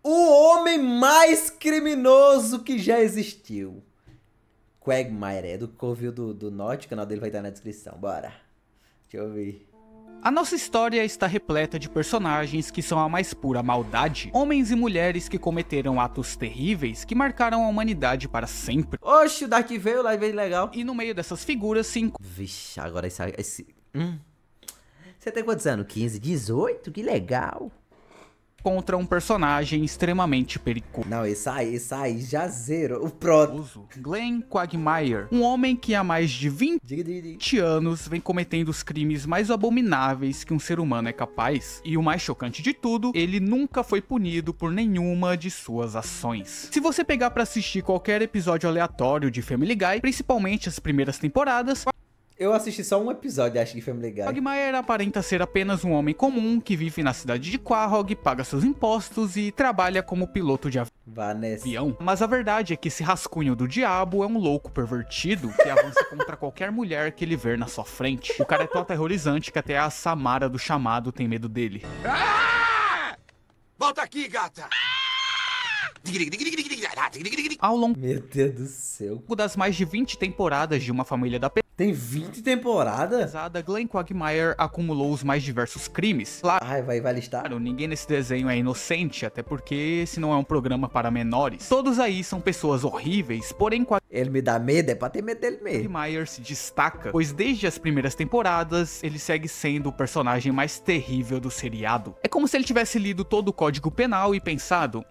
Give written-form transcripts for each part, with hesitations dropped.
O homem mais criminoso que já existiu. Quagmire, é do Covil do Norte, o canal dele vai estar na descrição. Bora. Deixa eu ver. A nossa história está repleta de personagens que são a mais pura maldade, homens e mulheres que cometeram atos terríveis que marcaram a humanidade para sempre. Oxe, o Dark veio lá e veio legal. E no meio dessas figuras se Vixe, agora esse... Você tem quantos anos? 15? 18? Que legal. encontra um personagem extremamente perigoso. Não, esse aí já zero. O próximo. Glenn Quagmire, um homem que há mais de 20 anos vem cometendo os crimes mais abomináveis que um ser humano é capaz. E o mais chocante de tudo, ele nunca foi punido por nenhuma de suas ações. Se você pegar pra assistir qualquer episódio aleatório de Family Guy, principalmente as primeiras temporadas, Eu assisti só um episódio, acho que Family Guy. Quagmire aparenta ser apenas um homem comum que vive na cidade de Quahog, paga seus impostos e trabalha como piloto de avião. Mas a verdade é que esse rascunho do diabo é um louco pervertido que avança contra qualquer mulher que ele ver na sua frente. O cara é tão aterrorizante que até a Samara do Chamado tem medo dele. Ah! Volta aqui, gata! Ao longo Meu Deus do céu. das mais de 20 temporadas de Uma Família da Tem 20 temporadas? Pesada, Glenn Quagmire acumulou os mais diversos crimes. Ai, vai listar? Claro, ninguém nesse desenho é inocente, até porque esse não é um programa para menores. Todos aí são pessoas horríveis, porém Ele me dá medo, é pra ter medo dele mesmo. Quagmire se destaca, pois desde as primeiras temporadas, ele segue sendo o personagem mais terrível do seriado. É como se ele tivesse lido todo o Código Penal e pensado,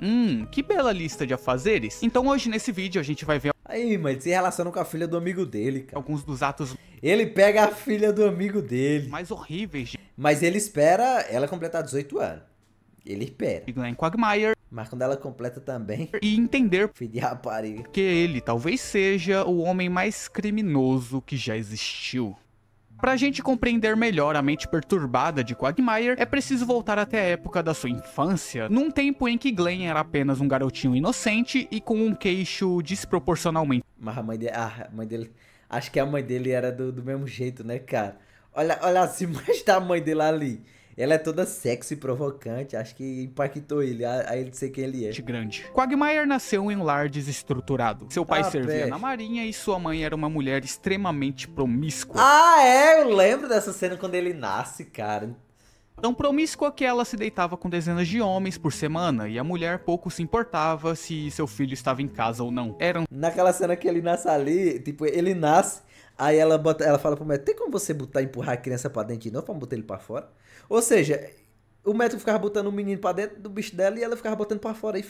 que bela lista de afazeres. Então hoje nesse vídeo a gente vai ver Aí, mas ele se relaciona com a filha do amigo dele, cara. alguns dos atos Ele pega a filha do amigo dele. mais horríveis Mas ele espera ela completar 18 anos. Ele espera. de Glenn Quagmire Mas quando ela completa também, e entender filho de rapariga. que ele talvez seja o homem mais criminoso que já existiu. Pra gente compreender melhor a mente perturbada de Quagmire, é preciso voltar até a época da sua infância, num tempo em que Glenn era apenas um garotinho inocente e com um queixo desproporcionalmente Mas a mãe dele, acho que a mãe dele era do mesmo jeito, né, cara? Olha as imagens da mãe dele ali. Ela é toda sexy e provocante, acho que impactou ele, a ele ser quem ele é. grande. Quagmire nasceu em um lar desestruturado. Seu pai servia peste. na marinha e sua mãe era uma mulher extremamente promíscua. Ah, é, eu lembro dessa cena quando ele nasce, cara. Tão promíscua que ela se deitava com dezenas de homens por semana e a mulher pouco se importava se seu filho estava em casa ou não. Eram Naquela cena que ele nasce ali, tipo, ele nasce, aí ela fala pro médico, tem como você empurrar a criança pra dentro de novo, pra botar ele pra fora? Ou seja, o médico ficava botando o menino pra dentro do bicho dela e ela ficava botando pra fora.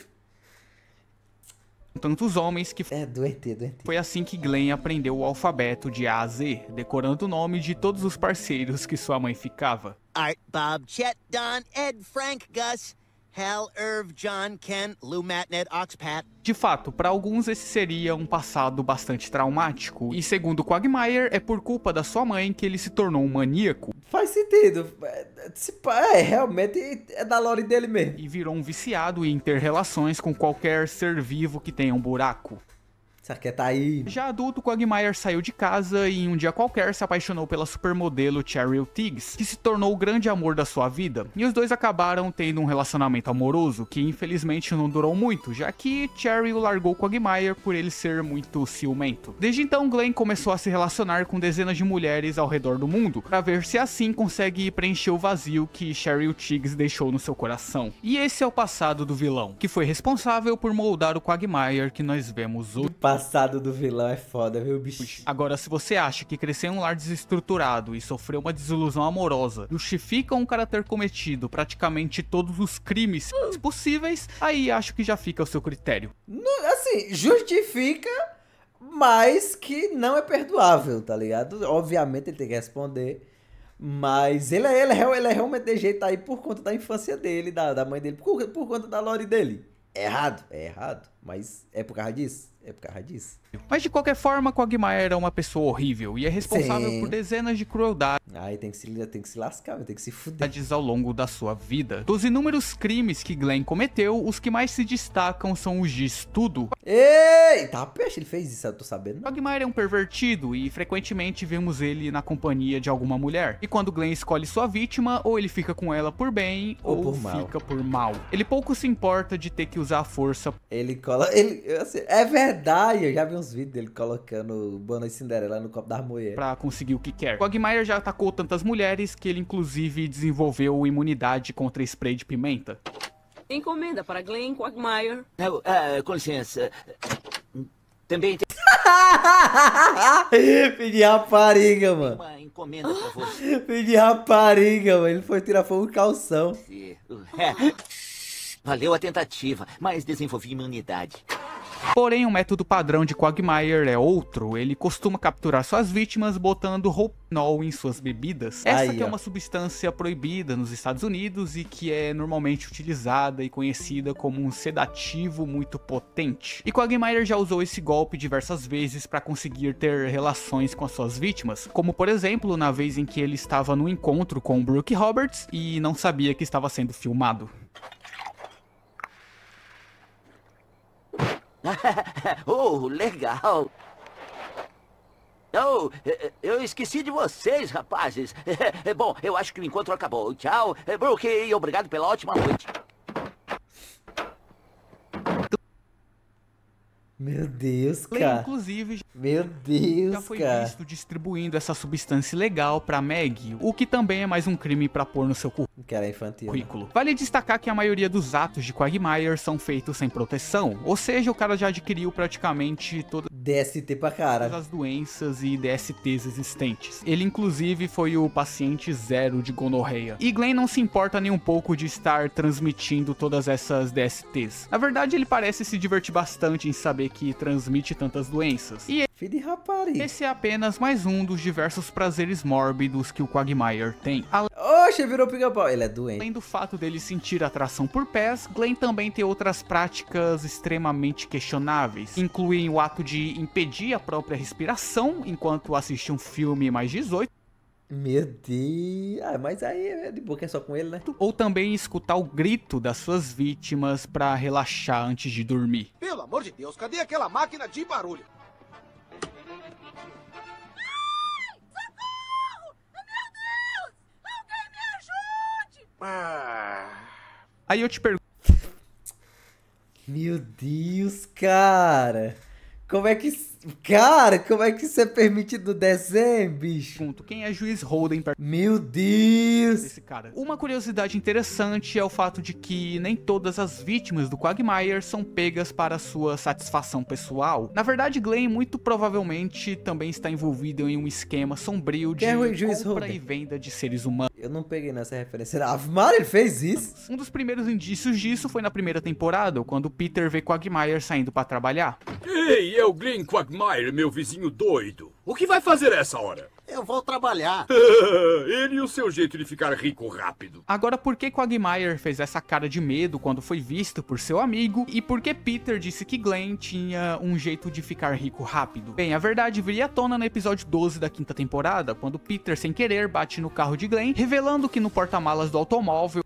tantos homens que É, doente. foi assim que Glenn aprendeu o alfabeto de A a Z, decorando o nome de todos os parceiros que sua mãe ficava. Art, Bob, Chet, Don, Ed, Frank, Gus, Hal, Irv, John, Ken, Lou, Matt, Ned, Oxpat. De fato, para alguns esse seria um passado bastante traumático, e segundo Quagmire, é por culpa da sua mãe que ele se tornou um maníaco Faz sentido. Realmente é da lore dele mesmo. e virou um viciado em ter relações com qualquer ser vivo que tenha um buraco. Será que tá aí? Já adulto, Quagmire saiu de casa e em um dia qualquer se apaixonou pela supermodelo Cheryl Tiggs, que se tornou o grande amor da sua vida, e os dois acabaram tendo um relacionamento amoroso que infelizmente não durou muito, já que Cheryl largou Quagmire por ele ser muito ciumento. Desde então, Glenn começou a se relacionar com dezenas de mulheres ao redor do mundo, para ver se assim consegue preencher o vazio que Cheryl Tiggs deixou no seu coração. E esse é o passado do vilão, que foi responsável por moldar o Quagmire que nós vemos hoje. O passado do vilão é foda, viu, bicho? Agora, se você acha que crescer em um lar desestruturado e sofrer uma desilusão amorosa justifica um cara ter cometido praticamente todos os crimes possíveis, aí acho que já fica ao seu critério. Assim, justifica, mas que não é perdoável, tá ligado? Obviamente ele tem que responder. Mas ele é realmente de jeito aí por conta da infância dele, da mãe dele, por conta da lore dele. É errado, mas é por causa disso. Mas de qualquer forma, Quagmire é uma pessoa horrível e é responsável Sim. por dezenas de crueldades Aí tem que se lascar, tem que se fuder. Ao longo da sua vida. Dos inúmeros crimes que Glenn cometeu, os que mais se destacam são os de estudo. Eita, peixe, ele fez isso, eu tô sabendo. Quagmire é um pervertido e frequentemente vemos ele na companhia de alguma mulher. E quando Glenn escolhe sua vítima, ou ele fica com ela por bem, ou por mal. fica por mal. Ele pouco se importa de ter que usar a força. Assim, é verdade, eu já vi uns vídeos dele colocando Bono e Cinderela no copo das mulheres. Pra conseguir o que quer. Quagmire já atacou tantas mulheres que ele inclusive desenvolveu imunidade contra spray de pimenta. Encomenda para Glenn Quagmire. Com licença. Também tem Pedi rapariga, mano. uma encomenda pra você. Pedi rapariga, mano. Ele foi tirar fogo no calção. Valeu a tentativa, mas desenvolvi imunidade. Porém, o método padrão de Quagmire é outro. Ele costuma capturar suas vítimas botando roupinol em suas bebidas. Essa que é uma substância proibida nos Estados Unidos e que é normalmente utilizada e conhecida como um sedativo muito potente. E Quagmire já usou esse golpe diversas vezes para conseguir ter relações com as suas vítimas, como por exemplo na vez em que ele estava no encontro com Brooke Roberts e não sabia que estava sendo filmado. Oh, legal. Oh, eu esqueci de vocês, rapazes. Bom, eu acho que o encontro acabou. Tchau, Brooke, e obrigado pela ótima noite. Meu Deus, cara. Inclusive, Meu Deus, já foi cara. visto distribuindo essa substância ilegal pra Meg, o que também é mais um crime pra pôr no seu Que era infantil. currículo. Vale destacar que a maioria dos atos de Quagmire são feitos sem proteção, ou seja, o cara já adquiriu praticamente todas DST pra cara. as doenças e DSTs existentes. Ele inclusive foi o paciente zero de gonorreia. E Glenn não se importa nem um pouco de estar transmitindo todas essas DSTs. Na verdade, ele parece se divertir bastante em saber que transmite tantas doenças. E Filho de rapariga. esse é apenas mais um dos diversos prazeres mórbidos que o Quagmire tem. Oxe, virou pica-pau. Ele é doente. Além do fato dele sentir atração por pés, Glenn também tem outras práticas extremamente questionáveis. Incluem o ato de impedir a própria respiração enquanto assiste um filme mais 18. Meu Deus. Ah, mas aí é de boa que é só com ele, né? Ou também escutar o grito das suas vítimas pra relaxar antes de dormir. Pelo amor de Deus, cadê aquela máquina de barulho? Aí eu te pergunto, Meu Deus, cara. Como é que... Cara, como é que isso é permitido no desenho, bicho? quem é juiz Holden perto Meu Deus. desse cara? Uma curiosidade interessante é o fato de que nem todas as vítimas do Quagmire são pegas para sua satisfação pessoal. Na verdade, Glenn muito provavelmente também está envolvido em um esquema sombrio de Quem é o juiz compra Holden? e venda de seres humanos. Eu não peguei nessa referência. Ah, Mário, ele fez isso? Um dos primeiros indícios disso foi na primeira temporada, quando Peter vê Quagmire saindo para trabalhar. Ei, é o Glenn Quagmire, meu vizinho doido. O que vai fazer essa hora? Eu vou trabalhar. Ele e o seu jeito de ficar rico rápido. Agora, por que Quagmire fez essa cara de medo quando foi visto por seu amigo? E por que Peter disse que Glenn tinha um jeito de ficar rico rápido? Bem, a verdade viria à tona no episódio 12 da quinta temporada, quando Peter, sem querer, bate no carro de Glenn, revelando que no porta-malas do automóvel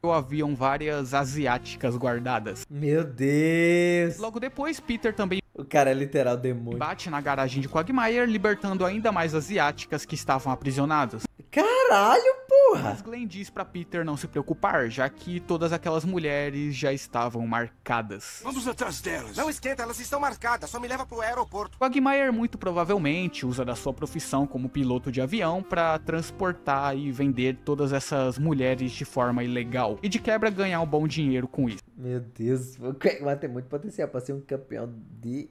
haviam várias asiáticas guardadas. Meu Deus. Logo depois, Peter também O cara é literal demônio. bate na garagem de Quagmire, libertando ainda mais asiáticas que estavam aprisionadas. Caralho, porra. Mas Glenn diz pra Peter não se preocupar, já que todas aquelas mulheres já estavam marcadas. Vamos atrás delas. Não esquenta, elas estão marcadas. Só me leva pro aeroporto. Quagmire muito provavelmente usa da sua profissão como piloto de avião pra transportar e vender todas essas mulheres de forma ilegal. E de quebra ganhar um bom dinheiro com isso. Meu Deus. O Quagmire tem muito potencial pra ser um campeão de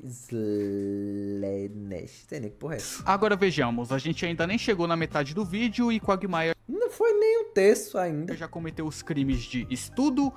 Slanesh. Tem nem que porra é essa. Agora vejamos, a gente ainda nem chegou na metade do vídeo e Quagmire não foi nem um terço ainda. Já cometeu os crimes de estudo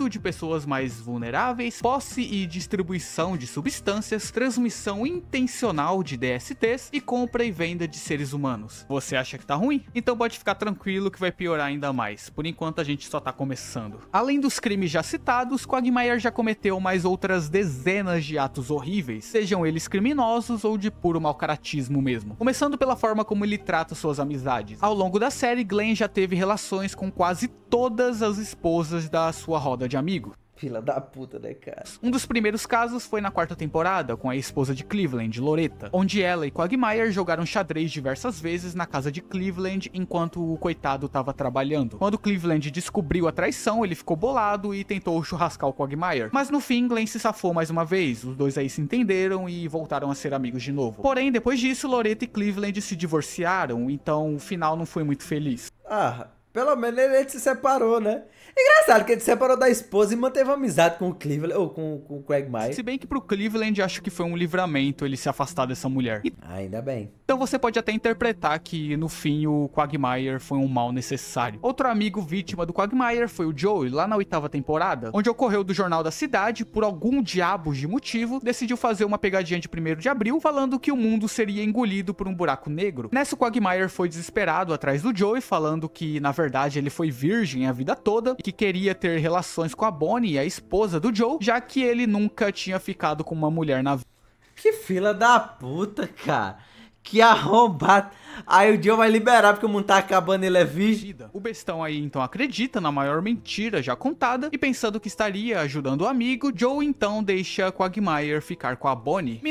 de pessoas mais vulneráveis, posse e distribuição de substâncias, transmissão intencional de DSTs e compra e venda de seres humanos. Você acha que tá ruim? Então pode ficar tranquilo que vai piorar ainda mais. Por enquanto a gente só tá começando. Além dos crimes já citados, Quagmire já cometeu mais outras dezenas de atos horríveis, sejam eles criminosos ou de puro mau-caratismo mesmo. Começando pela forma como ele trata suas amizades. Ao longo da série, Glenn já teve relações com quase todas as esposas da sua roda de amigos. Fila da puta, né, cara? Um dos primeiros casos foi na 4ª temporada, com a esposa de Cleveland, Loretta, onde ela e Quagmire jogaram xadrez diversas vezes na casa de Cleveland enquanto o coitado estava trabalhando. Quando Cleveland descobriu a traição, ele ficou bolado e tentou churrascar o Quagmire. Mas no fim, Glenn se safou mais uma vez, os dois aí se entenderam e voltaram a ser amigos de novo. Porém, depois disso, Loretta e Cleveland se divorciaram, então o final não foi muito feliz. Ah, pelo menos ele se separou, né? Engraçado que ele se separou da esposa e manteve amizade com o Cleveland, ou com o Quagmire. Se bem que pro Cleveland acho que foi um livramento ele se afastar dessa mulher. Ainda bem. Então você pode até interpretar que no fim o Quagmire foi um mal necessário. Outro amigo vítima do Quagmire foi o Joey, lá na 8ª temporada, onde ocorreu do Jornal da Cidade, por algum diabo de motivo, decidiu fazer uma pegadinha de 1º de abril, falando que o mundo seria engolido por um buraco negro. Nessa, o Quagmire foi desesperado atrás do Joey, falando que na verdade ele foi virgem a vida toda e que queria ter relações com a Bonnie, a esposa do Joe, já que ele nunca tinha ficado com uma mulher na vida. Que fila da puta, cara. Que arrombado. Aí o Joe vai liberar porque o mundo tá acabando e ele é virgem. O bestão aí então acredita na maior mentira já contada e pensando que estaria ajudando o amigo, Joe então deixa Quagmire ficar com a Bonnie.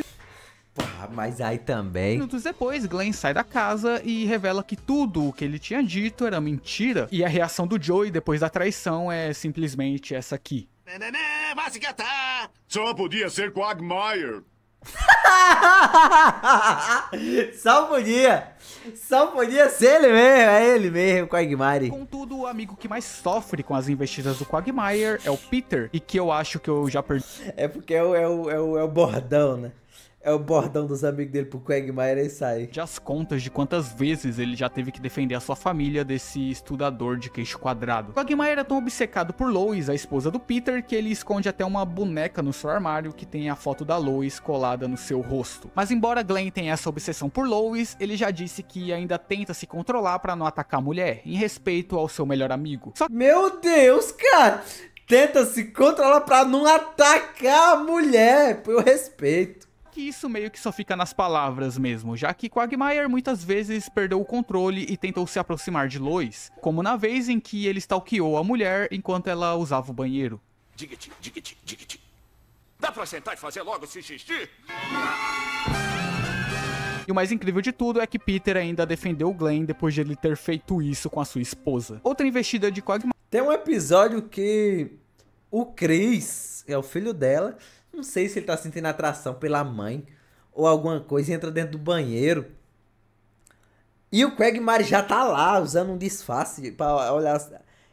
Porra, mas aí também... Minutos depois, Glenn sai da casa e revela que tudo o que ele tinha dito era mentira. E a reação do Joey depois da traição é simplesmente essa aqui. Vai se catar! Só podia ser Quagmire. Só podia ser ele mesmo, é ele mesmo, Quagmire. Contudo, o amigo que mais sofre com as investidas do Quagmire é o Peter, e que eu acho que eu já perdi. É porque é o bordão, né? É o bordão dos amigos dele pro Quagmire e sai. As contas de quantas vezes ele já teve que defender a sua família desse estudador de queixo quadrado. Quagmire é tão obcecado por Lois, a esposa do Peter, que ele esconde até uma boneca no seu armário que tem a foto da Lois colada no seu rosto. Mas embora Glenn tenha essa obsessão por Lois, ele já disse que ainda tenta se controlar pra não atacar a mulher, em respeito ao seu melhor amigo. Meu Deus, cara! Tenta se controlar pra não atacar a mulher, por respeito. Que isso meio que só fica nas palavras mesmo, já que Quagmire muitas vezes perdeu o controle e tentou se aproximar de Lois, como na vez em que ele stalkeou a mulher enquanto ela usava o banheiro. Diga-te. Dá pra sentar e fazer logo esse xixi? E o mais incrível de tudo é que Peter ainda defendeu o Glenn depois de ele ter feito isso com a sua esposa. Outra investida de Quagmire... Tem um episódio que o Chris, é o filho dela... Não sei se ele tá sentindo atração pela mãe ou alguma coisa e entra dentro do banheiro. E o Quagmire já tá lá usando um disfarce pra olhar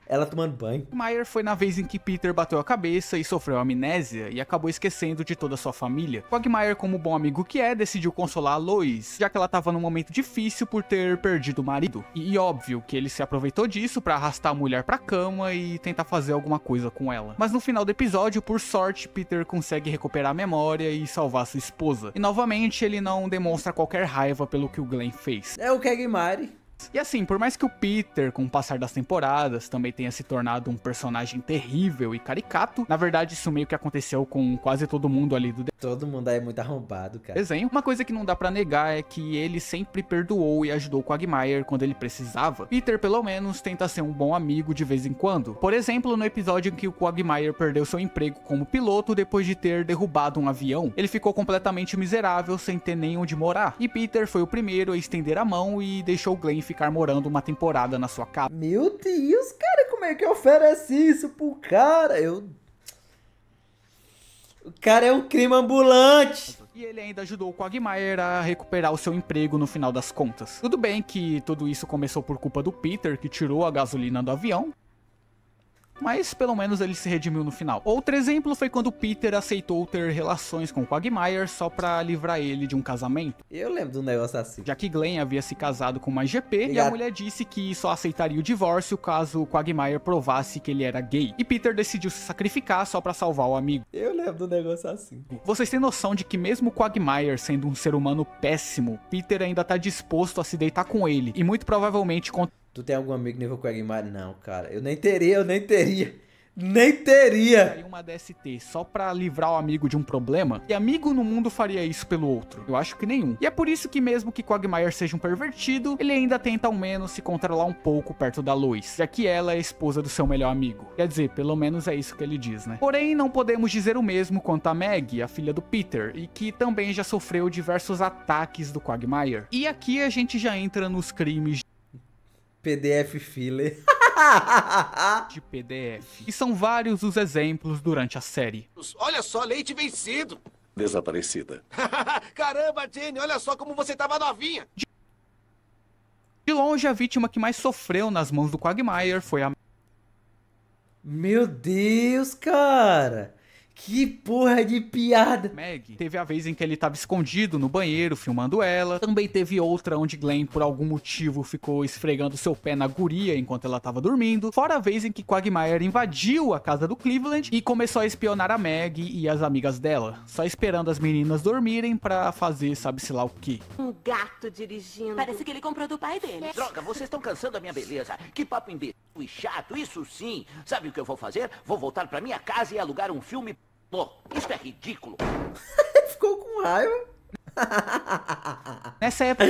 ela tomando banho. Quagmire foi na vez em que Peter bateu a cabeça e sofreu amnésia e acabou esquecendo de toda a sua família. Quagmire, como bom amigo que é, decidiu consolar a Lois, já que ela tava num momento difícil por ter perdido o marido. E óbvio que ele se aproveitou disso pra arrastar a mulher pra cama e tentar fazer alguma coisa com ela. Mas no final do episódio, por sorte, Peter consegue recuperar a memória e salvar sua esposa. E novamente, ele não demonstra qualquer raiva pelo que o Glenn fez. É o Quagmire. E assim, por mais que o Peter, com o passar das temporadas, também tenha se tornado um personagem terrível e caricato, na verdade isso meio que aconteceu com quase todo mundo ali do Todo mundo aí é muito arrombado, cara. desenho. Uma coisa que não dá pra negar é que ele sempre perdoou e ajudou o Quagmire quando ele precisava. Peter, pelo menos, tenta ser um bom amigo de vez em quando. Por exemplo, no episódio em que o Quagmire perdeu seu emprego como piloto depois de ter derrubado um avião. Ele ficou completamente miserável, sem ter nem onde morar. E Peter foi o primeiro a estender a mão e deixou Glenn ficar morando uma temporada na sua casa. Meu Deus, cara, como é que oferece isso pro cara? O cara é um crime ambulante. E ele ainda ajudou o Quagmire a recuperar o seu emprego no final das contas. Tudo bem que tudo isso começou por culpa do Peter, que tirou a gasolina do avião. mas pelo menos ele se redimiu no final. Outro exemplo foi quando Peter aceitou ter relações com Quagmire só pra livrar ele de um casamento. Eu lembro de um negócio assim. Já que Glenn havia se casado com uma GP, e a mulher disse que só aceitaria o divórcio caso Quagmire provasse que ele era gay. E Peter decidiu se sacrificar só pra salvar o amigo. Eu lembro de um negócio assim. Vocês têm noção de que mesmo Quagmire sendo um ser humano péssimo, Peter ainda tá disposto a se deitar com ele, e muito provavelmente Tu tem algum amigo nível Quagmire? Não, cara. Eu nem teria. Nem teria! Aí uma DST só pra livrar o amigo de um problema, e amigo no mundo faria isso pelo outro? Eu acho que nenhum. E é por isso que mesmo que Quagmire seja um pervertido, ele ainda tenta ao menos se controlar um pouco perto da Lois, já que ela é a esposa do seu melhor amigo. Quer dizer, pelo menos é isso que ele diz, né? Porém, não podemos dizer o mesmo quanto a Meg, a filha do Peter, e que também já sofreu diversos ataques do Quagmire. E aqui a gente já entra nos crimes PDF filler. de PDF. E são vários os exemplos durante a série. Olha só, leite vencido. Desaparecida. Caramba, Jenny, olha só como você tava novinha. De longe, a vítima que mais sofreu nas mãos do Quagmire foi a Meu Deus, cara. Que porra de piada. Meg. Teve a vez em que ele estava escondido no banheiro filmando ela. Também teve outra onde Glenn por algum motivo ficou esfregando seu pé na guria enquanto ela estava dormindo. Fora a vez em que Quagmire invadiu a casa do Cleveland e começou a espionar a Meg e as amigas dela, só esperando as meninas dormirem pra fazer sabe-se lá o que. Um gato dirigindo. Parece que ele comprou do pai dele. Droga, vocês estão cansando a minha beleza. Que papo imbecil e chato, isso sim. Sabe o que eu vou fazer? Vou voltar pra minha casa e alugar um filme. Pô, isso é ridículo. Ficou com raiva. Nessa época,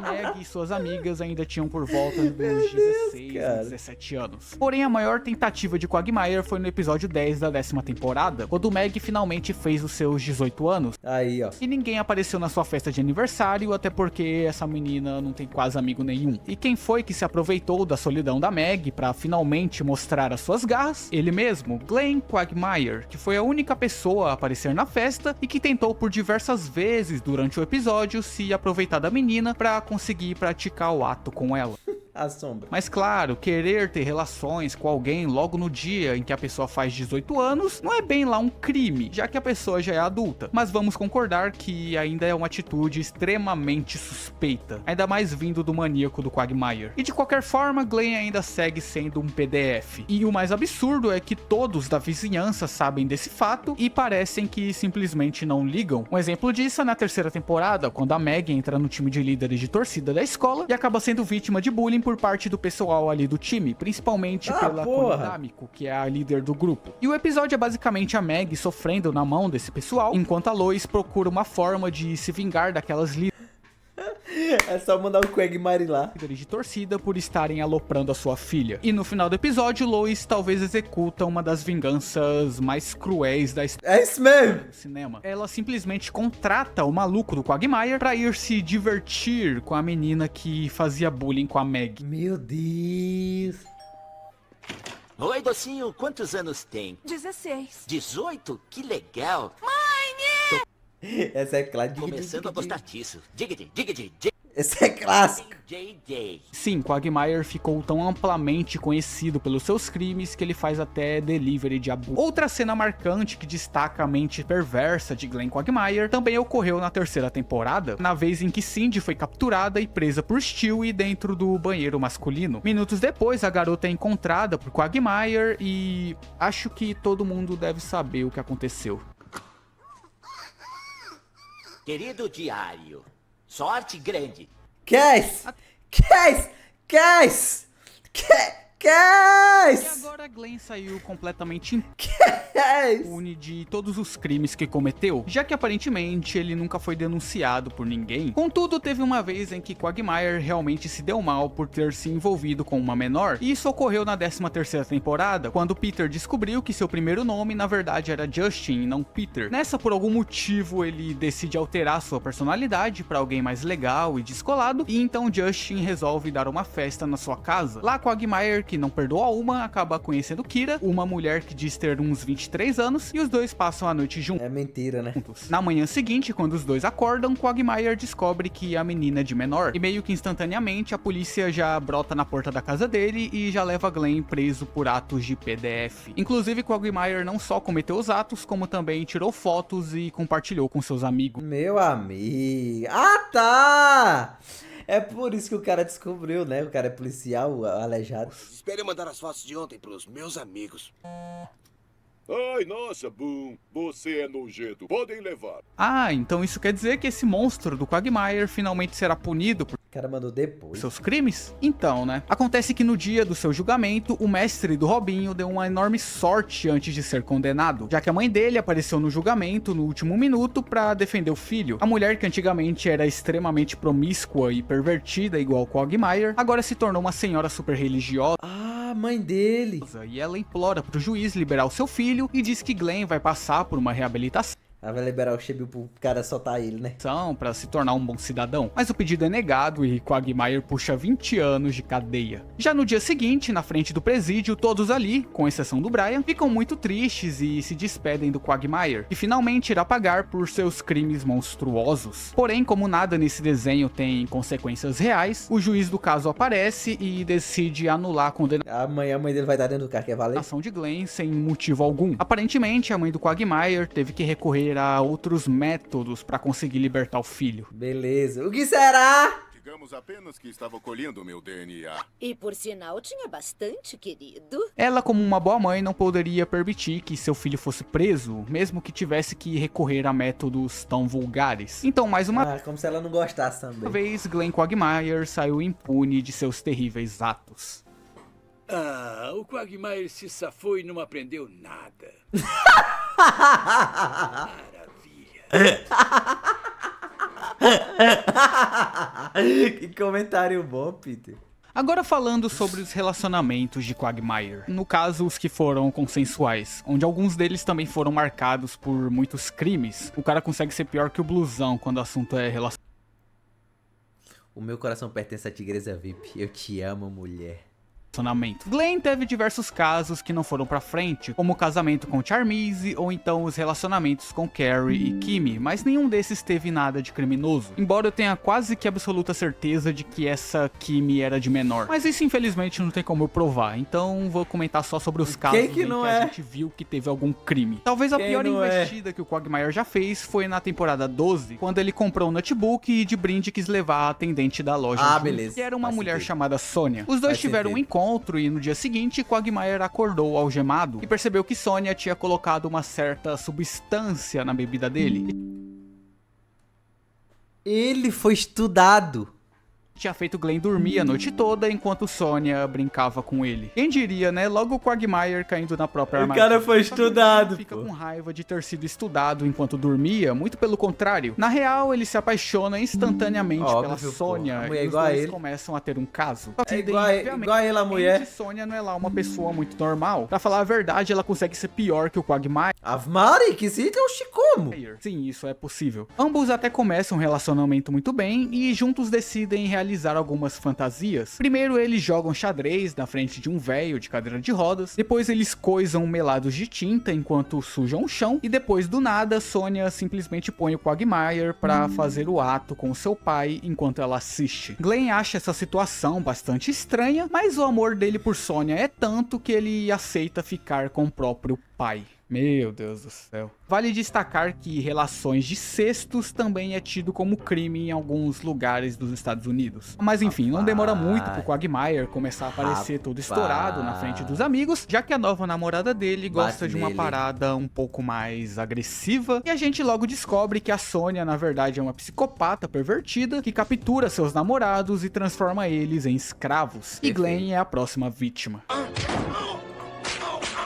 Meg e suas amigas ainda tinham por volta dos 16 a 17 anos. Porém, a maior tentativa de Quagmire foi no episódio 10 da 10ª temporada, quando Meg finalmente fez os seus 18 anos. Aí, ó. E ninguém apareceu na sua festa de aniversário, até porque essa menina não tem quase amigo nenhum. E quem foi que se aproveitou da solidão da Meg pra finalmente mostrar as suas garras? Ele mesmo, Glenn Quagmire, que foi a única pessoa a aparecer na festa e que tentou por diversas vezes durante o episódio se aproveitar da menina pra conseguir praticar o ato com ela. A sombra. Mas claro, querer ter relações com alguém logo no dia em que a pessoa faz 18 anos não é bem lá um crime, já que a pessoa já é adulta. Mas vamos concordar que ainda é uma atitude extremamente suspeita, ainda mais vindo do maníaco do Quagmire. E de qualquer forma, Glenn ainda segue sendo um PDF. E o mais absurdo é que todos da vizinhança sabem desse fato e parecem que simplesmente não ligam. Um exemplo disso é na 3ª temporada, quando a Meg entra no time de líderes de torcida da escola e acaba sendo vítima de bullying por parte do pessoal ali do time, principalmente pela Konodamiko, que é a líder do grupo. E o episódio é basicamente a Meg sofrendo na mão desse pessoal, enquanto a Lois procura uma forma de se vingar daquelas líderes É só mandar o Quagmire lá. de torcida por estarem aloprando a sua filha. E no final do episódio, Lois talvez executa uma das vinganças mais cruéis da história É isso mesmo. do cinema. Ela simplesmente contrata o maluco do Quagmire pra ir se divertir com a menina que fazia bullying com a Meg. Meu Deus. Oi, docinho, quantos anos tem? 16. 18? Que legal. Essa é clássica. Começando a gostar disso. Diggity. Esse é clássico. JJ. Sim, Quagmire ficou tão amplamente conhecido pelos seus crimes que ele faz até delivery de abuso. Outra cena marcante que destaca a mente perversa de Glenn Quagmire também ocorreu na 3ª temporada, na vez em que Cindy foi capturada e presa por Stewie dentro do banheiro masculino. Minutos depois, a garota é encontrada por Quagmire e acho que todo mundo deve saber o que aconteceu. Querido diário, sorte grande. Case! E agora Glenn saiu completamente impune de todos os crimes que cometeu, já que aparentemente ele nunca foi denunciado por ninguém. Contudo, teve uma vez em que Quagmire realmente se deu mal por ter se envolvido com uma menor, e isso ocorreu na 13ª temporada, quando Peter descobriu que seu primeiro nome na verdade era Justin e não Peter. Nessa, por algum motivo, ele decide alterar sua personalidade para alguém mais legal e descolado, e então Justin resolve dar uma festa na sua casa. Lá, Quagmire, que não perdoa uma, acaba conhecendo conhecendo Kira, uma mulher que diz ter uns 23 anos, e os dois passam a noite juntos. É mentira, né? Na manhã seguinte, quando os dois acordam, Quagmire descobre que a menina é de menor, e meio que instantaneamente a polícia já brota na porta da casa dele e já leva Glenn preso por atos de PDF. Inclusive, Quagmire não só cometeu os atos, como também tirou fotos e compartilhou com seus amigos. Meu amigo. Ah, tá! É por isso que o cara descobriu, né? O cara é policial, aleijado. Espere eu mandar as fotos de ontem pros meus amigos. Ai, nossa, Boom, você é nojento. Podem levar. Ah, então isso quer dizer que esse monstro do Quagmire finalmente será punido por O cara mandou depois. seus crimes? Então, né? Acontece que no dia do seu julgamento, o mestre do Robinho deu uma enorme sorte antes de ser condenado, já que a mãe dele apareceu no julgamento no último minuto pra defender o filho. A mulher que antigamente era extremamente promíscua e pervertida igual Quagmire, agora se tornou uma senhora super religiosa. Ah, mãe dele. E ela implora pro juiz liberar o seu filho e diz que Glenn vai passar por uma reabilitação Ela vai liberar o Shibuya pro cara soltar ele, né? para se tornar um bom cidadão. Mas o pedido é negado e Quagmire puxa 20 anos de cadeia. Já no dia seguinte, na frente do presídio, todos ali, com exceção do Brian, ficam muito tristes e se despedem do Quagmire, que finalmente irá pagar por seus crimes monstruosos. Porém, como nada nesse desenho tem consequências reais, o juiz do caso aparece e decide anular a condenação Amanhã a mãe dele vai estar dentro do carro, quer valer? de Glenn sem motivo algum. Aparentemente, a mãe do Quagmire teve que recorrer a outros métodos para conseguir libertar o filho. Beleza. O que será? Digamos apenas que estava colhendo meu DNA. E por sinal tinha bastante, querido. Ela, como uma boa mãe, não poderia permitir que seu filho fosse preso, mesmo que tivesse que recorrer a métodos tão vulgares. Então, mais uma Como se ela não gostasse também. vez, Glenn Quagmire saiu impune de seus terríveis atos. Ah, o Quagmire se safou e não aprendeu nada. Que comentário bom, Peter. Agora falando sobre os relacionamentos de Quagmire, no caso os que foram consensuais, onde alguns deles também foram marcados por muitos crimes, o cara consegue ser pior que o blusão quando o assunto é relacionamento. O meu coração pertence à tigresa VIP. Eu te amo, mulher. Glenn teve diversos casos que não foram pra frente, como o casamento com Charmise ou então os relacionamentos com Carrie e Kimi, mas nenhum desses teve nada de criminoso, embora eu tenha quase que absoluta certeza de que essa Kimi era de menor. Mas isso infelizmente não tem como eu provar, então vou comentar só sobre os casos em que a gente viu que teve algum crime. Talvez a pior investida que o Quagmire já fez foi na temporada 12, quando ele comprou um notebook e de brinde quis levar a atendente da loja junto, beleza. que era uma Faz mulher sentido. chamada Sônia. Os dois tiveram um encontro e no dia seguinte Quagmire acordou algemado e percebeu que Sônia tinha colocado uma certa substância na bebida dele. Ele foi estudado. Tinha feito Glenn dormir a noite toda enquanto Sônia brincava com ele. Quem diria, né? Logo o Quagmire caindo na própria armadilha. O cara foi Só que ele estudado, fica pô. com raiva de ter sido estudado enquanto dormia, muito pelo contrário. Na real, ele se apaixona instantaneamente pela Óbvio, pô. Sônia A mulher e é os igual a dois ele. começam a ter um caso. É igual a ele, a mulher. Sônia não é lá uma pessoa muito normal. Pra falar a verdade, ela consegue ser pior que o Quagmire. Ave Maria, que se é o Chicomo. Sim, isso é possível. Ambos até começam um relacionamento muito bem e juntos decidem realizar algumas fantasias. Primeiro eles jogam xadrez na frente de um velho de cadeira de rodas, depois eles coisam melados de tinta enquanto sujam o chão e depois do nada Sônia simplesmente põe o Quagmire pra fazer o ato com seu pai enquanto ela assiste. Glenn acha essa situação bastante estranha, mas o amor dele por Sônia é tanto que ele aceita ficar com o próprio pai. Meu Deus do céu. Vale destacar que relações de cestos também é tido como crime em alguns lugares dos Estados Unidos. Mas enfim, não demora muito pro Quagmire começar a aparecer todo estourado na frente dos amigos, já que a nova namorada dele gosta de uma parada um pouco mais agressiva. E a gente logo descobre que a Sônia, na verdade, é uma psicopata pervertida que captura seus namorados e transforma eles em escravos. E Glenn é a próxima vítima.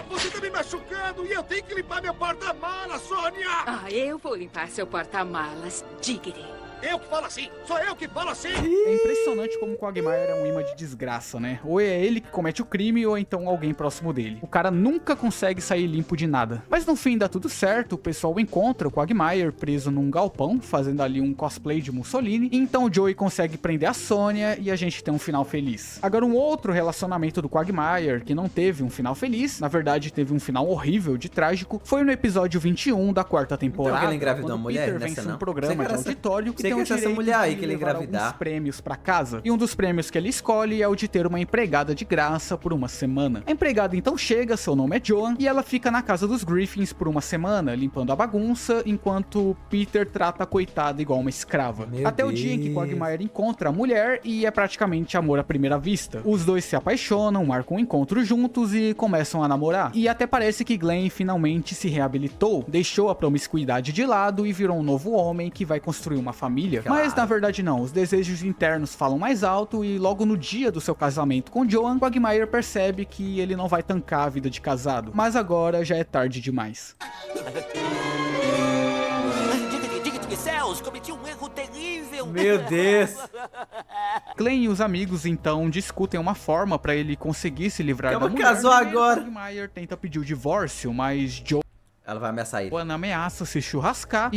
Você tá me machucando e eu tenho que limpar meu porta-malas, Sônia! Ah, eu vou limpar seu porta-malas, Diggity. Eu que falo assim! Sou eu que falo assim! É impressionante como o Quagmire é um imã de desgraça, né? Ou é ele que comete o crime, ou então alguém próximo dele. O cara nunca consegue sair limpo de nada. Mas no fim dá tudo certo, o pessoal encontra o Quagmire preso num galpão, fazendo ali um cosplay de Mussolini. E então o Joey consegue prender a Sônia e a gente tem um final feliz. Agora um outro relacionamento do Quagmire, que não teve um final feliz, na verdade teve um final horrível de trágico, foi no episódio 21 da quarta temporada. Então, que ele engravidou quando uma mulher Peter nessa, vence um não? programa de auditório e tem o essa direito mulher aí de que ele levar engravidar. alguns prêmios pra casa. E um dos prêmios que ele escolhe é o de ter uma empregada de graça por uma semana. A empregada então chega, seu nome é Joan, e ela fica na casa dos Griffins por uma semana, limpando a bagunça, enquanto Peter trata a coitada igual uma escrava. Meu Até o dia em que Quagmire encontra a mulher e é praticamente amor à primeira vista. Os dois se apaixonam, marcam um encontro juntos e começam a namorar. E até parece que Glenn finalmente se reabilitou, deixou a promiscuidade de lado e virou um novo homem que vai construir uma família. Mas na verdade não, os desejos internos falam mais alto e logo no dia do seu casamento com Joan, Quagmire percebe que ele não vai tancar a vida de casado. Mas agora já é tarde demais. Diga-te, céus, cometi um erro terrível. Meu Deus! Glenn e os amigos então discutem uma forma pra ele conseguir se livrar Calma, da mulher. casou agora. Quagmire tenta pedir o divórcio, mas Joan Ela vai ameaçar ele. ameaça se churrascar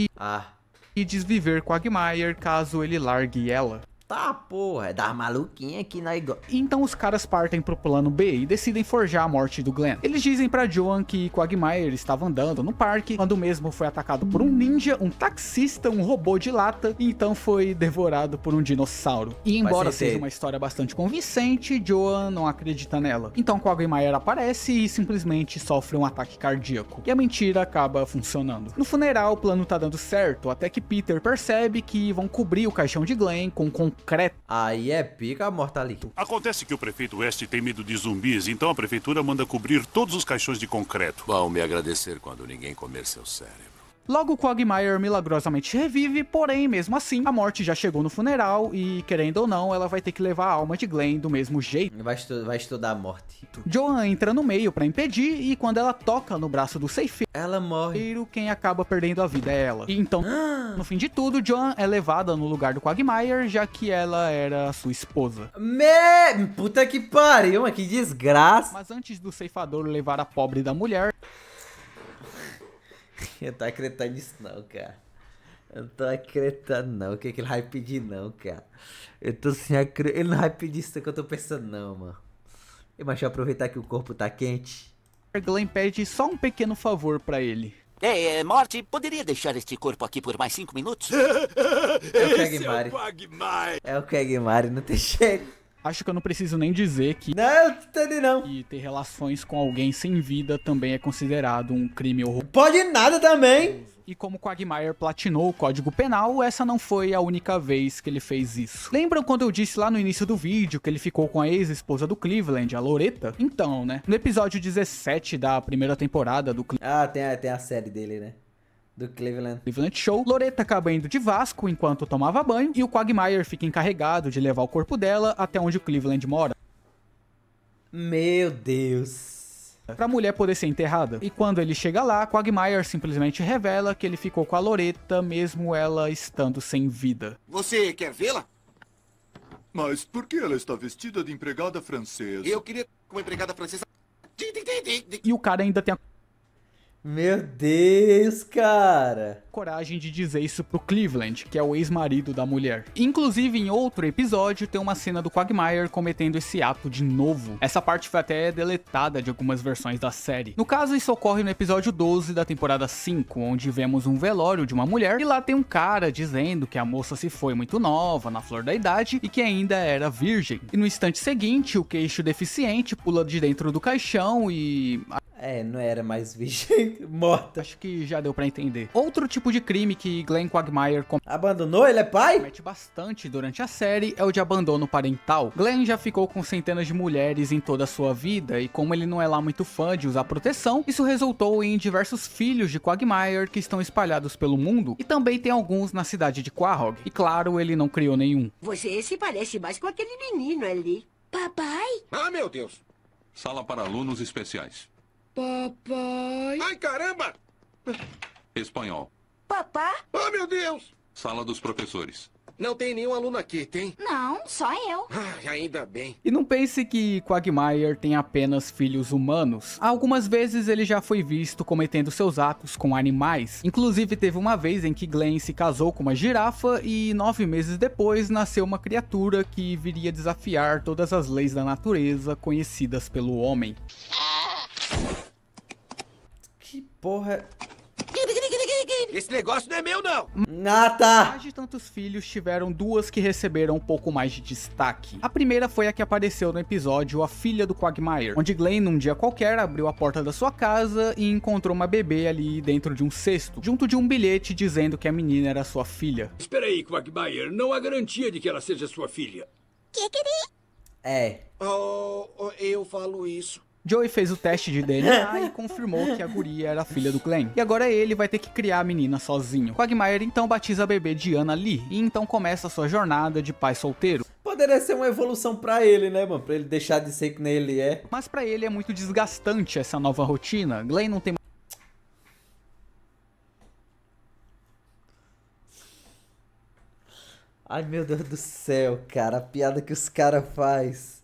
e desviver Quagmire caso ele largue ela. Tá, porra, é dar maluquinha aqui na igual. Então os caras partem pro plano B e decidem forjar a morte do Glenn. Eles dizem pra Joan que Quagmire estava andando no parque quando mesmo foi atacado por um ninja, um taxista, um robô de lata e então foi devorado por um dinossauro. E embora seja uma história bastante convincente, Joan não acredita nela. Então Quagmire aparece e simplesmente sofre um ataque cardíaco. E a mentira acaba funcionando. No funeral o plano tá dando certo, até que Peter percebe que vão cobrir o caixão de Glenn com concreto. Aí é pica a morta ali. Acontece que o prefeito West tem medo de zumbis, então a prefeitura manda cobrir todos os caixões de concreto. Vão me agradecer quando ninguém comer seu cérebro. Logo Quagmire milagrosamente revive, porém, mesmo assim, a morte já chegou no funeral e, querendo ou não, ela vai ter que levar a alma de Glenn do mesmo jeito. Vai estudar a morte. Joan entra no meio pra impedir e quando ela toca no braço do ceifeiro, ela morre. Quem acaba perdendo a vida é ela. E então, no fim de tudo, Joan é levada no lugar do Quagmire, já que ela era sua esposa. Puta que pariu, mas que desgraça. Mas antes do ceifador levar a pobre da mulher... Eu tô acreditando nisso não, cara. Eu não tô acreditando não. O que ele vai pedir não, cara? Eu tô sem acreditar. Ele não vai pedir isso que eu tô pensando não, mano. Mas deixa eu aproveitar que o corpo tá quente. Glenn pede só um pequeno favor pra ele. Morty, poderia deixar este corpo aqui por mais 5 minutos? É o Quagmire. É o Quagmire, não tem jeito. Acho que eu não preciso nem dizer que... Não, eu não entendi não. E ter relações com alguém sem vida também é considerado um crime horroroso. Pode nada também. E como Quagmire platinou o Código Penal, essa não foi a única vez que ele fez isso. Lembram quando eu disse lá no início do vídeo que ele ficou com a ex-esposa do Cleveland, a Loretta? Então, né? No episódio 17 da primeira temporada do tem a série dele, né? Do Cleveland Show, Loretta acaba indo de Vasco enquanto tomava banho e o Quagmire fica encarregado de levar o corpo dela até onde o Cleveland mora. Meu Deus. Pra mulher poder ser enterrada. E quando ele chega lá, Quagmire simplesmente revela que ele ficou com a Loretta mesmo ela estando sem vida. Você quer vê-la? Mas por que ela está vestida de empregada francesa? Eu queria uma empregada francesa. E o cara ainda tem a Meu Deus, cara. coragem de dizer isso pro Cleveland, que é o ex-marido da mulher. Inclusive, em outro episódio, tem uma cena do Quagmire cometendo esse ato de novo. Essa parte foi até deletada de algumas versões da série. No caso, isso ocorre no episódio 12 da temporada 5, onde vemos um velório de uma mulher, e lá tem um cara dizendo que a moça se foi muito nova, na flor da idade, e que ainda era virgem. E no instante seguinte, o queixo deficiente pula de dentro do caixão e... não era mais virgem, morta. Acho que já deu pra entender. Outro tipo de crime que Glenn Quagmire abandonou, ele é pai? comete bastante durante a série é o de abandono parental. Glenn já ficou com centenas de mulheres em toda a sua vida e como ele não é lá muito fã de usar proteção, isso resultou em diversos filhos de Quagmire que estão espalhados pelo mundo e também tem alguns na cidade de Quahog. E claro, ele não criou nenhum. Você se parece mais com aquele menino ali. Papai? Ah, meu Deus. Sala para alunos especiais. Papai? Ai, caramba! Espanhol. Papá? Ah, meu Deus! Sala dos professores. Não tem nenhum aluno aqui, tem? Não, só eu. Ah, ainda bem. E não pense que Quagmire tem apenas filhos humanos. Algumas vezes ele já foi visto cometendo seus atos com animais. Inclusive teve uma vez em que Glenn se casou com uma girafa e 9 meses depois nasceu uma criatura que viria desafiar todas as leis da natureza conhecidas pelo homem. Que porra... Esse negócio não é meu, não! Ah, tá! Mais de tantos filhos, tiveram 2 que receberam um pouco mais de destaque. A primeira foi a que apareceu no episódio A Filha do Quagmire, onde Glenn, num dia qualquer, abriu a porta da sua casa e encontrou uma bebê ali dentro de um cesto, junto de um bilhete dizendo que a menina era sua filha. Espera aí, Quagmire. Não há garantia de que ela seja sua filha. É. Eu falo isso. Joey fez o teste de DNA e confirmou que a guria era a filha do Glenn. E agora ele vai ter que criar a menina sozinho. Quagmire então batiza a bebê de Anna Lee, e então começa a sua jornada de pai solteiro. Poderia ser uma evolução pra ele, né, mano? Pra ele deixar de ser que nem ele é. Mas pra ele é muito desgastante essa nova rotina. Glenn não tem... Ai, meu Deus do céu, cara. A piada que os caras faz.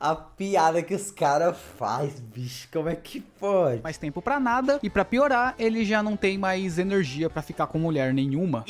A piada que os caras faz, bicho, como é que pode? Mais tempo pra nada, e pra piorar, ele já não tem mais energia pra ficar com mulher nenhuma.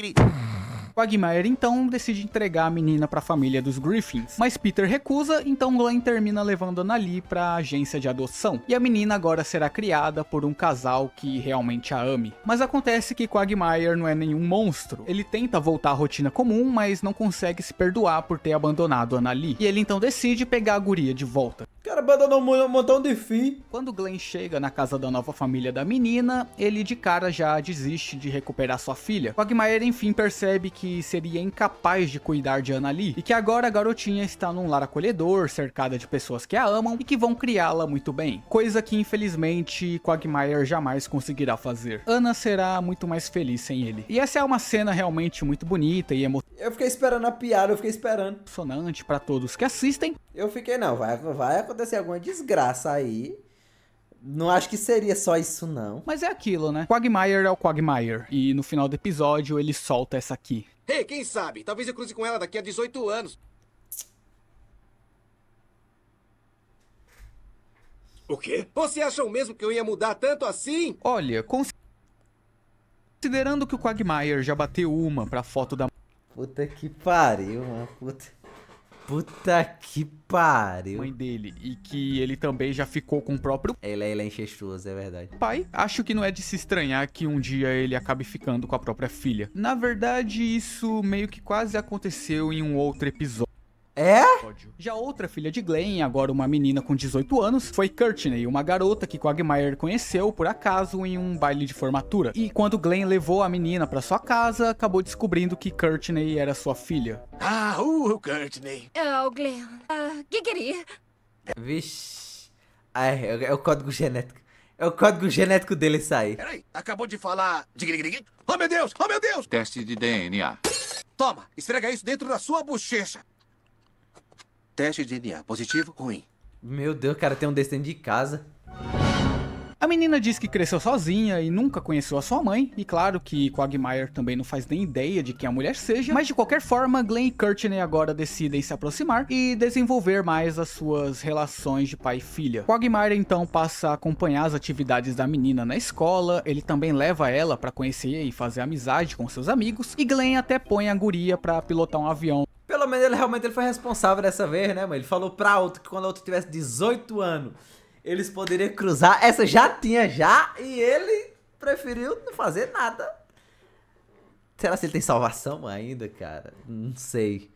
Quagmire então decide entregar a menina pra família dos Griffins, mas Peter recusa, então Glenn termina levando Anna Lee pra agência de adoção, e a menina agora será criada por um casal que realmente a ame. Mas acontece que Quagmire não é nenhum monstro, ele tenta voltar à rotina comum, mas não consegue se perdoar por ter abandonado Anna Lee, e ele então decide pegar a guria de volta. O cara abandonou um montão de filho. Quando Glenn chega na casa da nova família da menina, ele de cara já desiste de recuperar sua filha. Quagmire enfim percebe que seria incapaz de cuidar de Anna Lee, e que agora a garotinha está num lar acolhedor, cercada de pessoas que a amam e que vão criá-la muito bem. Coisa que infelizmente Quagmire jamais conseguirá fazer. Anna será muito mais feliz sem ele. E essa é uma cena realmente muito bonita e Eu fiquei esperando a piada, eu fiquei esperando. emocionante para todos que assistem. Eu fiquei, não, vai acontecer alguma desgraça aí. Não acho que seria só isso, não. Mas é aquilo, né? Quagmire é o Quagmire. E no final do episódio ele solta essa aqui. Ei, quem sabe? Talvez eu cruze com ela daqui a 18 anos. O quê? Você acham mesmo que eu ia mudar tanto assim? Olha, considerando que o Quagmire já bateu uma pra foto da Puta que pariu, mano. Puta que pariu. mãe dele, e que ele também já ficou com o próprio Ele é incestuoso, é verdade. pai, acho que não é de se estranhar que um dia ele acabe ficando com a própria filha. Na verdade, isso meio que quase aconteceu em um outro episódio. É? Já outra filha de Glenn, agora uma menina com 18 anos, foi Courtney, uma garota que Quagmire conheceu por acaso em um baile de formatura. E quando Glenn levou a menina pra sua casa, acabou descobrindo que Courtney era sua filha. Courtney. Oh, Glenn. Que queria? Vixe. É o código genético. É o código genético dele sair. Peraí, acabou de falar... Oh, meu Deus! Oh, meu Deus! Teste de DNA. Toma, esfrega isso dentro da sua bochecha. Teste de DNA. Positivo, ruim. Meu Deus, cara, tem um desse dentro de casa. A menina diz que cresceu sozinha e nunca conheceu a sua mãe, e claro que Quagmire também não faz nem ideia de quem a mulher seja, mas de qualquer forma, Glenn e Courtney agora decidem se aproximar e desenvolver mais as suas relações de pai e filha. Quagmire então passa a acompanhar as atividades da menina na escola, ele também leva ela pra conhecer e fazer amizade com seus amigos, e Glenn até põe a guria pra pilotar um avião. Pelo menos ele realmente foi responsável dessa vez, né, mano? Ele falou pra outro que quando a outra tivesse 18 anos, eles poderiam cruzar. Essa já tinha e ele preferiu não fazer nada. Será que ele tem salvação ainda, cara? Não sei.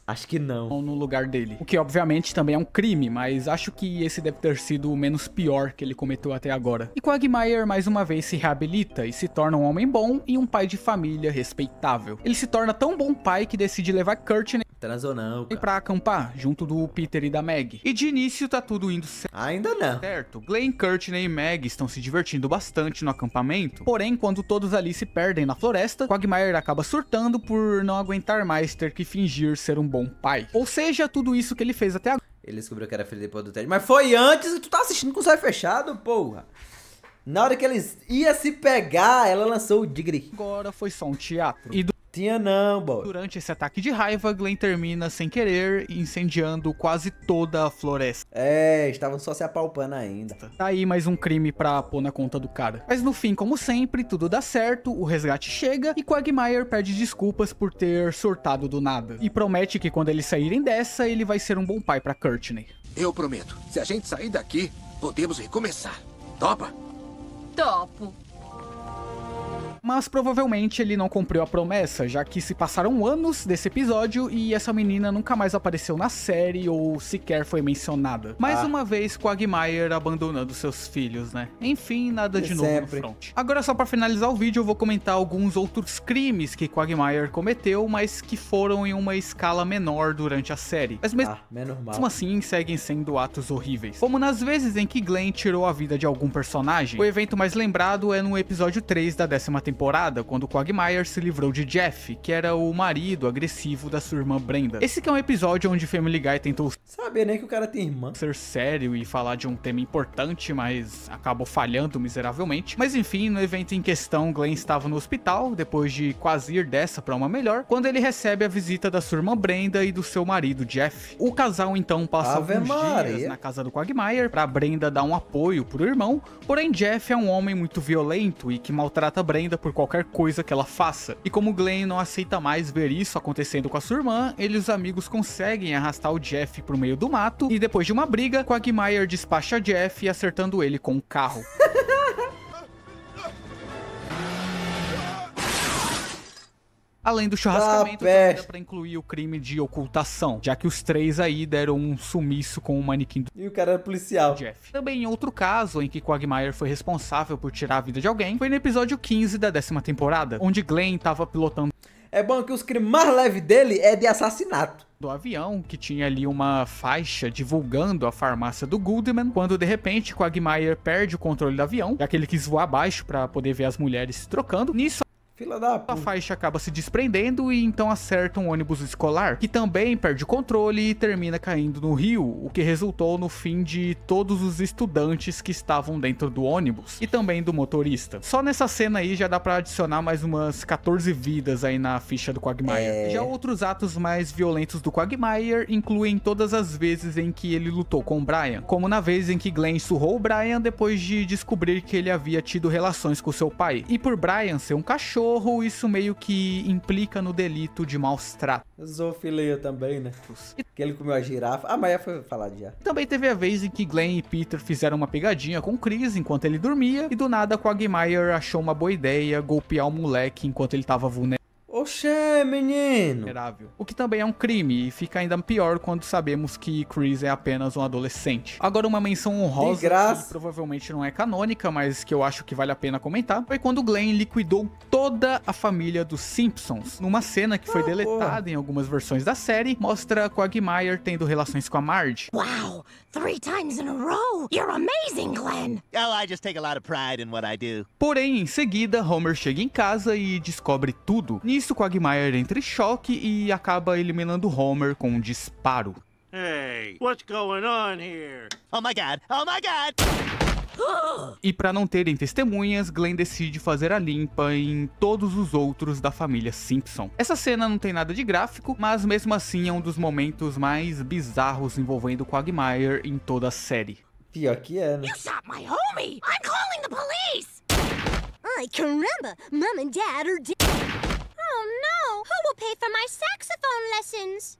Acho que não. No lugar dele. O que obviamente também é um crime, mas acho que esse deve ter sido o menos pior que ele cometeu até agora. E Quagmire mais uma vez se reabilita e se torna um homem bom e um pai de família respeitável. Ele se torna tão bom pai que decide levar Courtney Transou não, cara. pra acampar, junto do Peter e da Meg. E de início tá tudo indo Ainda não. certo. Glenn, Courtney e Meg estão se divertindo bastante no acampamento. Porém, quando todos ali se perdem na floresta, Quagmire acaba surtando por não aguentar mais ter que fingir ser um bom pai. Ou seja, tudo isso que ele fez até agora. Ele descobriu que era filho depois do teste. Mas foi antes e tu tá assistindo com os olhos fechados, porra. Na hora que eles iam se pegar, ela lançou o Digri. Agora foi só um teatro. E Tinha não, boy. Durante esse ataque de raiva, Glenn termina sem querer, incendiando quase toda a floresta. É, estavam só se apalpando ainda. Tá aí mais um crime pra pôr na conta do cara. Mas no fim, como sempre, tudo dá certo, o resgate chega e Quagmire pede desculpas por ter surtado do nada. E promete que quando eles saírem dessa, ele vai ser um bom pai pra Courtney. Eu prometo, se a gente sair daqui, podemos recomeçar. Topa? Topo. Mas provavelmente ele não cumpriu a promessa, já que se passaram anos desse episódio e essa menina nunca mais apareceu na série ou sequer foi mencionada. Mais uma vez, Quagmire abandonando seus filhos, né? Enfim, nada de novo no front. Agora, só pra finalizar o vídeo, eu vou comentar alguns outros crimes que Quagmire cometeu, mas que foram em uma escala menor durante a série. Mas mesmo assim, seguem sendo atos horríveis. Como nas vezes em que Glenn tirou a vida de algum personagem. O evento mais lembrado é no episódio 3 da 10ª temporada, quando Quagmire se livrou de Jeff, que era o marido agressivo da sua irmã Brenda. Esse que é um episódio onde Family Guy tentou saber nem que o cara tem irmã, ser sério e falar de um tema importante, mas acabou falhando miseravelmente. Mas enfim, no evento em questão, Glenn estava no hospital, depois de quase ir dessa pra uma melhor, quando ele recebe a visita da sua irmã Brenda e do seu marido Jeff. O casal então passa alguns dias na casa do Quagmire pra Brenda dar um apoio pro irmão, porém Jeff é um homem muito violento e que maltrata Brenda por qualquer coisa que ela faça. E como Glenn não aceita mais ver isso acontecendo com a sua irmã, ele e os amigos conseguem arrastar o Jeff pro meio do mato, e depois de uma briga, Quagmire despacha Jeff acertando ele com um carro. Além do churrascamento, também dá pra incluir o crime de ocultação, já que os três aí deram um sumiço com o manequim do... E o cara era policial. Jeff. Também em outro caso em que Quagmire foi responsável por tirar a vida de alguém, foi no episódio 15 da 10ª temporada, onde Glenn tava pilotando... É bom que os crimes mais leves dele é de assassinato. Do avião, que tinha ali uma faixa divulgando a farmácia do Goodman, quando de repente Quagmire perde o controle do avião, já que ele quis voar abaixo pra poder ver as mulheres se trocando. Nisso, a faixa acaba se desprendendo e então acerta um ônibus escolar, que também perde o controle e termina caindo no rio, o que resultou no fim de todos os estudantes que estavam dentro do ônibus, e também do motorista. Só nessa cena aí já dá pra adicionar mais umas 14 vidas aí na ficha do Quagmire. Já outros atos mais violentos do Quagmire incluem todas as vezes em que ele lutou com o Brian, como na vez em que Glenn surrou o Brian depois de descobrir que ele havia tido relações com seu pai. E por Brian ser um cachorro, isso meio que implica no delito de maus tratos. Zoofilia também, né? Que ele comeu a girafa. Ah, mas já foi falado já. Também teve a vez em que Glenn e Peter fizeram uma pegadinha com Chris enquanto ele dormia, e do nada Quagmire achou uma boa ideia golpear o moleque enquanto ele tava vulnerável. Oxê, menino! O que também é um crime, e fica ainda pior quando sabemos que Chris é apenas um adolescente. Agora, uma menção honrosa, que provavelmente não é canônica, mas que eu acho que vale a pena comentar, foi quando Glenn liquidou toda a família dos Simpsons. Numa cena que foi deletada em algumas versões da série, mostra Quagmire tendo relações com a Marge. Wow, 3 times in a row! You're amazing, Glenn! Oh, I just take a lot of pride in what I do. Porém, em seguida, Homer chega em casa e descobre tudo. Nisso, Quagmire entra em choque e acaba eliminando Homer com um disparo. Hey, what's going on here? Oh my God! Oh my God! E para não terem testemunhas, Glenn decide fazer a limpa em todos os outros da família Simpson. Essa cena não tem nada de gráfico, mas mesmo assim é um dos momentos mais bizarros envolvendo Quagmire em toda a série. Pior que é, né? You shot my homie! I'm calling the police! Ay, caramba! Mom and Dad are dead! Oh no! Who will pay for my saxophone lessons?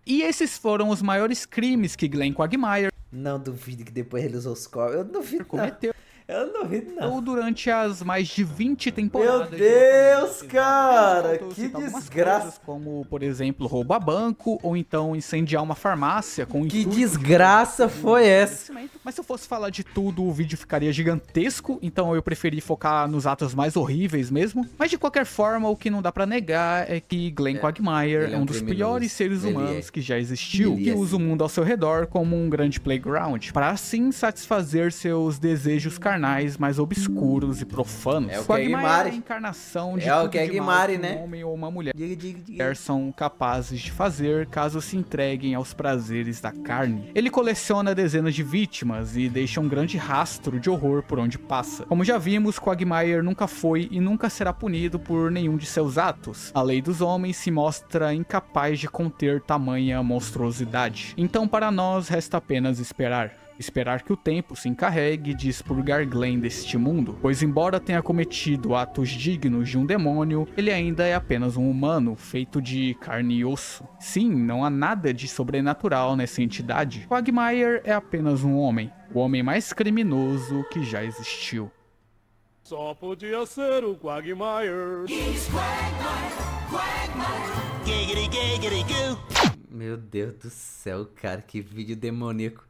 E esses foram os maiores crimes que Glenn Quagmire... Não duvido que depois ele usou os corpos. Eu duvido cometeu. Eu não duvido, não. Ou durante as mais de 20 temporadas. Meu Deus, cara! Que desgraça! Coisas, como, por exemplo, roubar banco, ou então incendiar uma farmácia com... Que desgraça foi essa? Mas se eu fosse falar de tudo, o vídeo ficaria gigantesco, então eu preferi focar nos atos mais horríveis mesmo. Mas de qualquer forma, o que não dá pra negar é que Glenn Quagmire é um dos piores seres humanos que já existiu, que usa o mundo ao seu redor como um grande playground, para assim satisfazer seus desejos carnais mais obscuros e profanos. É o Quagmire é a encarnação de tudo de mal que um homem ou uma mulher são capazes de fazer caso se entreguem aos prazeres da carne. Ele coleciona dezenas de vítimas armas e deixa um grande rastro de horror por onde passa. Como já vimos, Quagmire nunca foi e nunca será punido por nenhum de seus atos. A lei dos homens se mostra incapaz de conter tamanha monstruosidade. Então para nós resta apenas esperar. Esperar que o tempo se encarregue de expurgar Glenn deste mundo, pois embora tenha cometido atos dignos de um demônio, ele ainda é apenas um humano, feito de carne e osso. Sim, não há nada de sobrenatural nessa entidade. Quagmire é apenas um homem, o homem mais criminoso que já existiu. Só podia ser o Quagmire. Meu Deus do céu, cara, que vídeo demoníaco.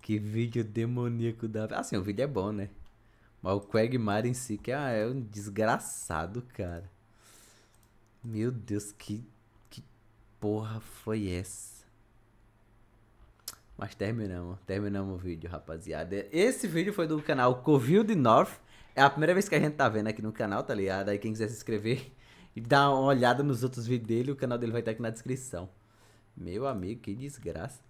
Que vídeo demoníaco da... Assim, o vídeo é bom, né? Mas o Quagmire em si que é um desgraçado, cara. Meu Deus, que porra foi essa? Mas terminamos o vídeo, rapaziada. Esse vídeo foi do canal Covil North. É a primeira vez que a gente tá vendo aqui no canal, tá ligado? Aí quem quiser se inscrever e dar uma olhada nos outros vídeos dele, o canal dele vai estar aqui na descrição. Meu amigo, que desgraça.